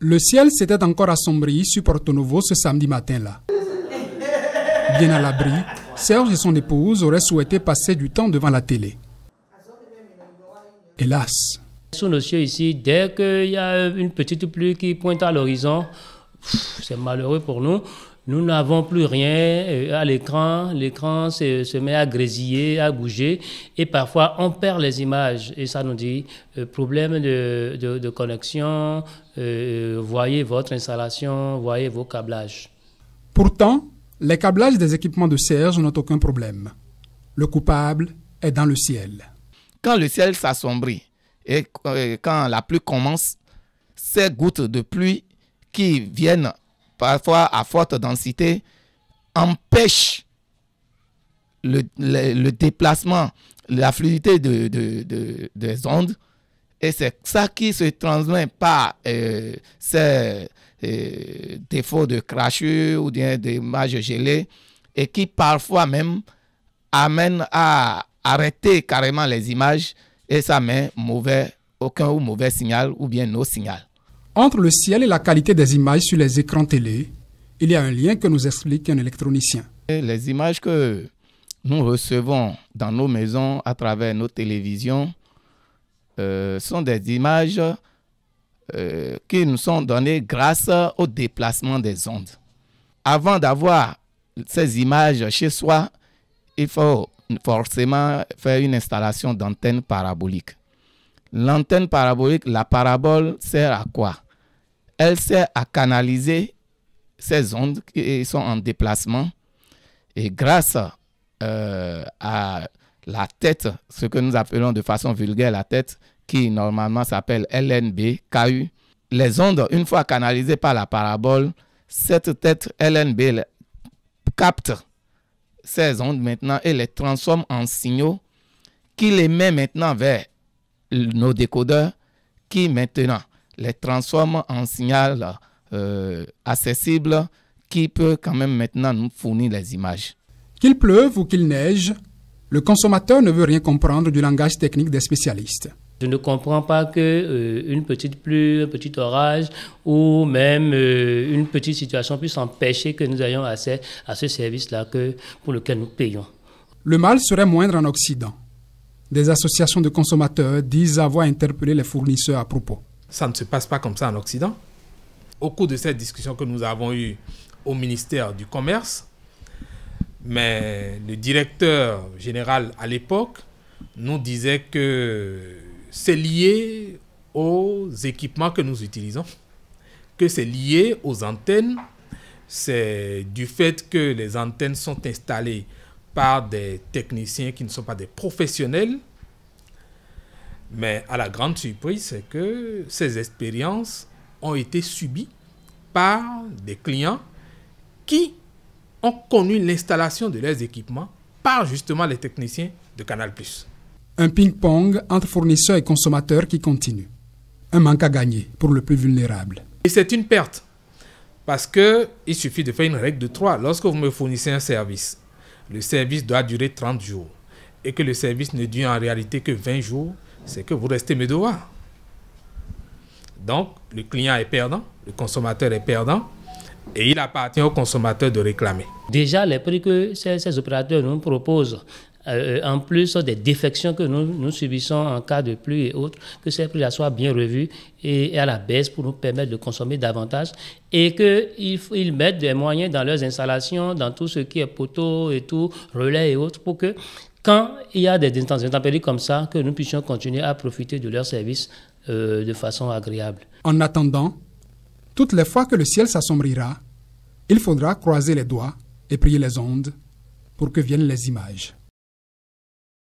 Le ciel s'était encore assombri sur Porto Novo ce samedi matin-là. Bien à l'abri, Serge et son épouse auraient souhaité passer du temps devant la télé. Hélas. Sous nos cieux ici, dès qu'il y a une petite pluie qui pointe à l'horizon, c'est malheureux pour nous. Nous n'avons plus rien à l'écran. L'écran se met à grésiller, à bouger. Et parfois, on perd les images. Et ça nous dit problème de connexion. Voyez votre installation, voyez vos câblages. Pourtant, les câblages des équipements de Serge n'ont aucun problème. Le coupable est dans le ciel. Quand le ciel s'assombrit et quand la pluie commence, ces gouttes de pluie qui viennent parfois à forte densité empêchent le déplacement, la fluidité des ondes. Et c'est ça qui se transmet par ces défauts de crachure ou bien d'images gelées et qui parfois même amènent à arrêter carrément les images et ça met aucun mauvais signal ou bien no signal. Entre le ciel et la qualité des images sur les écrans télé, il y a un lien que nous explique un électronicien. Les images que nous recevons dans nos maisons à travers nos télévisions sont des images qui nous sont données grâce au déplacement des ondes. Avant d'avoir ces images chez soi, il faut forcément faire une installation d'antenne parabolique. L'antenne parabolique, la parabole sert à quoi? Elle sert à canaliser ces ondes qui sont en déplacement et grâce à la tête, ce que nous appelons de façon vulgaire la tête, qui normalement s'appelle LNB, KU, les ondes, une fois canalisées par la parabole, cette tête LNB capte ces ondes maintenant et les transforme en signaux qui les met maintenant vers nos décodeurs qui maintenant les transforment en signal accessible qui peut quand même maintenant nous fournir les images. Qu'il pleuve ou qu'il neige, le consommateur ne veut rien comprendre du langage technique des spécialistes. Je ne comprends pas qu'une petite pluie, un petit orage ou même une petite situation puisse empêcher que nous ayons accès à ce service-là pour lequel nous payons. Le mal serait moindre en Occident. Des associations de consommateurs disent avoir interpellé les fournisseurs à propos. Ça ne se passe pas comme ça en Occident. Au cours de cette discussion que nous avons eue au ministère du Commerce, mais le directeur général à l'époque nous disait que c'est lié aux équipements que nous utilisons, que c'est lié aux antennes, c'est du fait que les antennes sont installées par des techniciens qui ne sont pas des professionnels. Mais à la grande surprise, c'est que ces expériences ont été subies par des clients qui ont connu l'installation de leurs équipements par justement les techniciens de Canal+. Un ping-pong entre fournisseurs et consommateurs qui continue. Un manque à gagner pour le plus vulnérable. Et c'est une perte parce qu'il suffit de faire une règle de 3. Lorsque vous me fournissez un service, le service doit durer 30 jours et que le service ne dure en réalité que 20 jours, c'est que vous restez mes devoirs. Donc, le client est perdant, le consommateur est perdant et il appartient au consommateur de réclamer. Déjà, les prix que ces opérateurs nous proposent, en plus des défections que nous subissons en cas de pluie et autres, que ces prix-là soient bien revus et à la baisse pour nous permettre de consommer davantage et qu'ils mettent des moyens dans leurs installations, dans tout ce qui est poteaux et tout, relais et autres, pour que quand il y a des intempéries comme ça, que nous puissions continuer à profiter de leurs services de façon agréable. En attendant, toutes les fois que le ciel s'assombrira, il faudra croiser les doigts et prier les ondes pour que viennent les images.